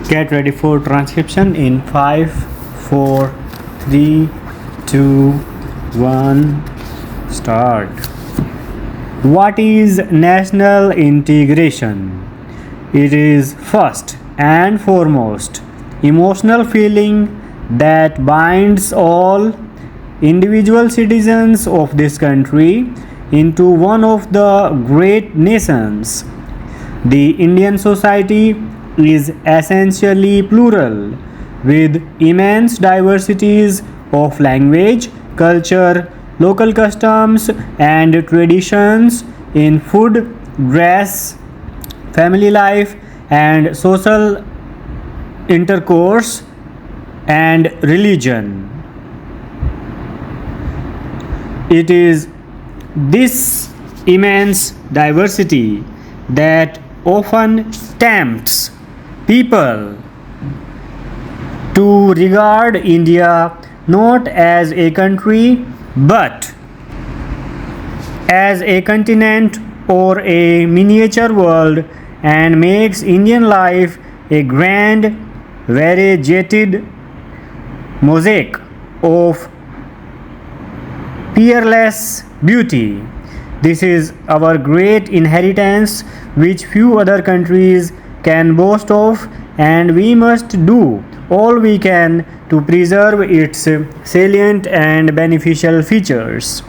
Get ready for transcription in 5, 4, 3, 2, 1. Start. What is national integration? It is first and foremost emotional feeling that binds all individual citizens of this country into one of the great nations. The Indian society is essentially plural, with immense diversities of language, culture, local customs, and traditions in food, dress, family life, and social intercourse and religion. It is this immense diversity that often tempts people to regard India not as a country but as a continent or a miniature world, and makes Indian life a grand, variegated mosaic of peerless beauty. This is our great inheritance which few other countries can boast of, and we must do all we can to preserve its salient and beneficial features.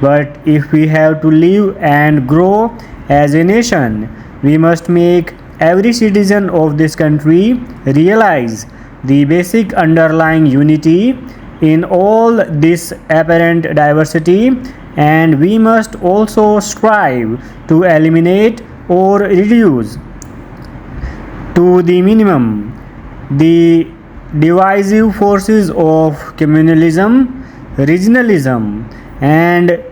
But if we have to live and grow as a nation, we must make every citizen of this country realize the basic underlying unity in all this apparent diversity, and we must also strive to eliminate or reduce to the minimum the divisive forces of communalism, regionalism, and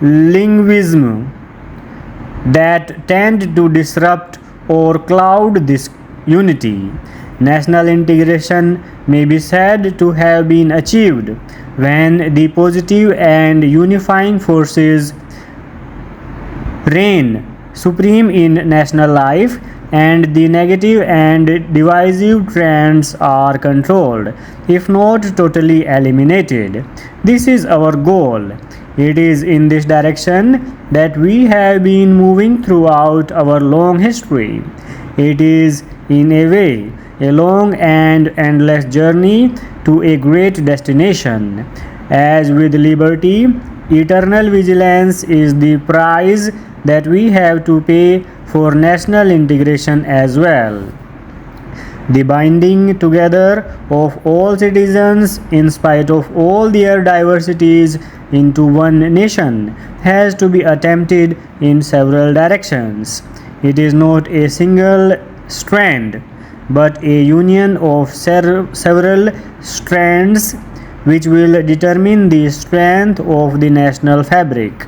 linguism that tend to disrupt or cloud this unity. National integration may be said to have been achieved when the positive and unifying forces reign supreme in national life and the negative and divisive trends are controlled, if not totally eliminated. This is our goal. It is in this direction that we have been moving throughout our long history. It is, in a way, a long and endless journey to a great destination. As with liberty, eternal vigilance is the price that we have to pay for national integration as well. The binding together of all citizens, in spite of all their diversities, into one nation has to be attempted in several directions. It is not a single strand, but a union of several strands which will determine the strength of the national fabric.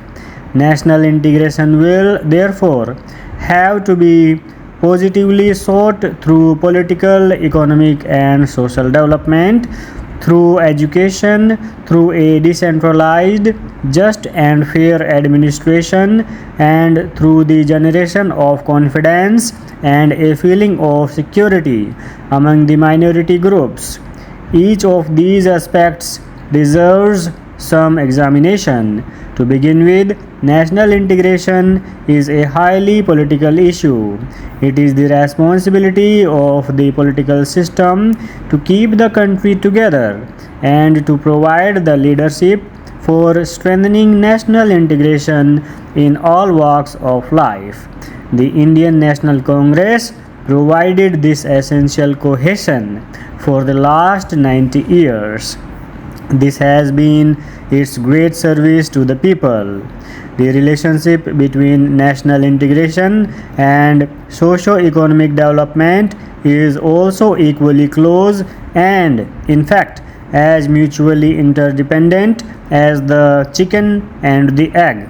National integration will, therefore, have to be positively sought through political, economic, and social development, through education, through a decentralized, just, and fair administration, and through the generation of confidence and a feeling of security among the minority groups. Each of these aspects deserves some examination. To begin with, national integration is a highly political issue. It is the responsibility of the political system to keep the country together and to provide the leadership for strengthening national integration in all walks of life. The Indian National Congress provided this essential cohesion for the last 90 years. This has been its great service to the people. The relationship between national integration and socio-economic development is also equally close and, in fact, as mutually interdependent as the chicken and the egg.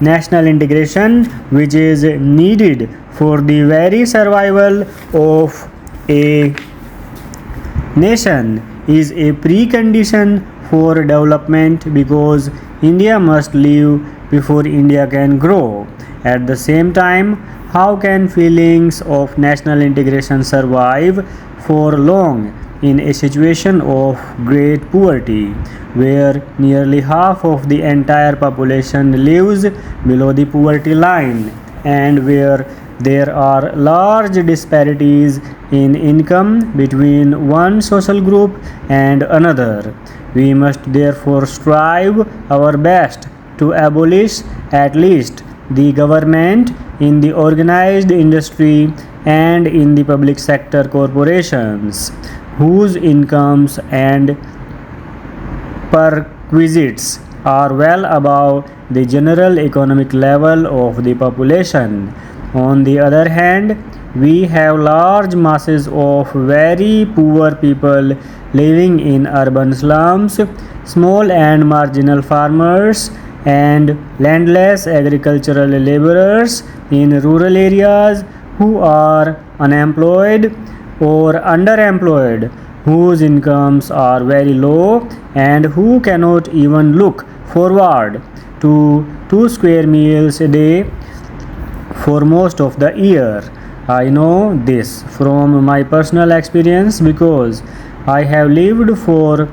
National integration, which is needed for the very survival of a nation, is a precondition for development, because India must live before India can grow. At the same time, How can feelings of national integration survive for long in a situation of great poverty, where nearly half of the entire population lives below the poverty line, and where there are large disparities in income between one social group and another? We must therefore strive our best to abolish at least the government in the organized industry and in the public sector corporations, whose incomes and perquisites are well above the general economic level of the population. On the other hand, we have large masses of very poor people living in urban slums, small and marginal farmers, and landless agricultural laborers in rural areas who are unemployed or underemployed, whose incomes are very low and who cannot even look forward to 2 square meals a day for most of the year. I know this from my personal experience because I have lived for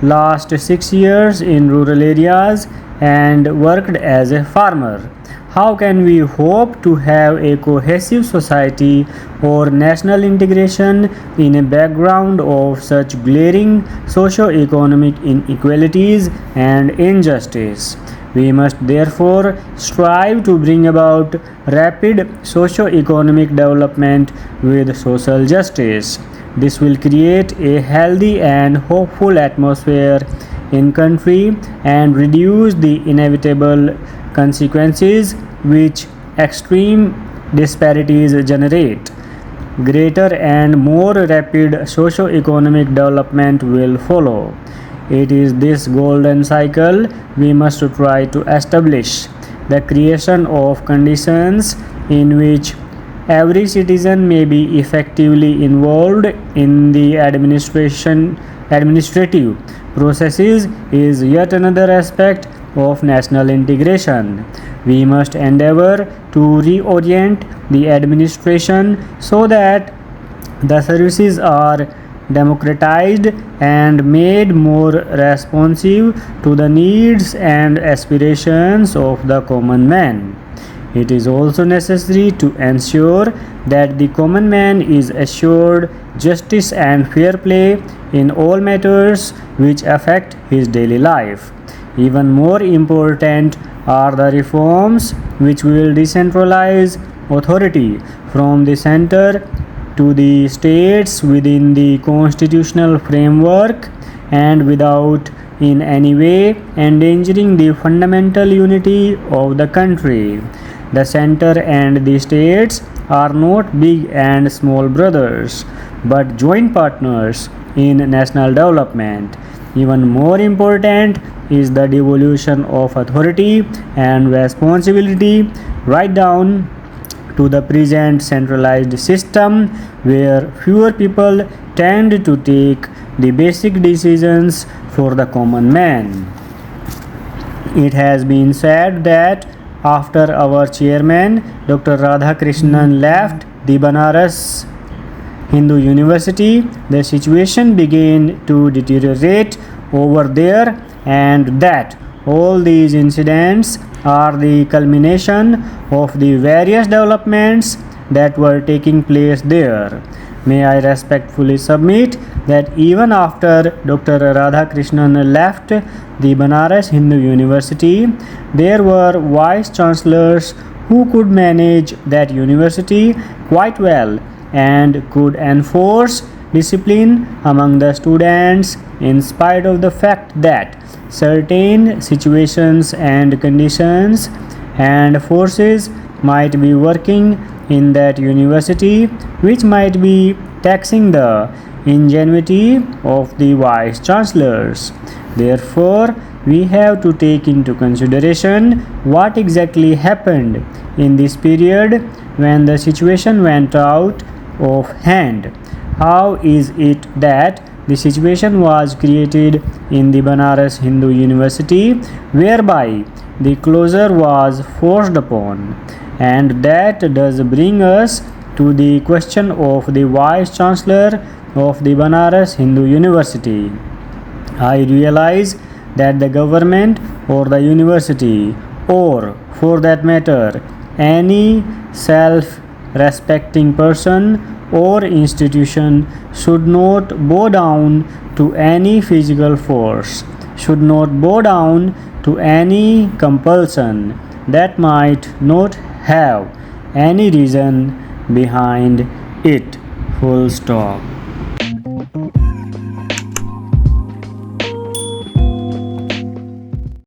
last 6 years in rural areas and worked as a farmer. How can we hope to have a cohesive society or national integration in a background of such glaring socio-economic inequalities and injustice? We must therefore strive to bring about rapid socio-economic development with social justice. This will create a healthy and hopeful atmosphere in country and reduce the inevitable consequences which extreme disparities generate. Greater and more rapid socio-economic development will follow. It is this golden cycle we must try to establish, the creation of conditions in which every citizen may be effectively involved in the administrative processes is yet another aspect of national integration. We must endeavor to reorient the administration so that the services are democratized and made more responsive to the needs and aspirations of the common man. It is also necessary to ensure that the common man is assured justice and fair play in all matters which affect his daily life. Even more important are the reforms which will decentralize authority from the center to the states within the constitutional framework and without in any way endangering the fundamental unity of the country. The center and the states are not big and small brothers, but joint partners in national development. Even more important is the devolution of authority and responsibility right down to the present centralized system where fewer people tend to take the basic decisions for the common man. It has been said that after our chairman Dr. Radhakrishnan left the Banaras Hindu University, the situation began to deteriorate over there, and that all these incidents are the culmination of the various developments that were taking place there. May I respectfully submit that even after Dr. Radhakrishnan left the Banaras Hindu University, there were vice chancellors who could manage that university quite well and could enforce discipline among the students in spite of the fact that certain situations and conditions and forces might be working in that university which might be taxing the ingenuity of the vice chancellors. Therefore, we have to take into consideration what exactly happened in this period when the situation went out of hand. How is it that the situation was created in the Banaras Hindu University whereby the closure was forced upon, And that does bring us to the question of the Vice Chancellor of the Banaras Hindu University. I realize that the government or the university, or for that matter, any self respecting person or institution should not bow down to any physical force, should not bow down to any compulsion that might not have any reason behind it. Full stop.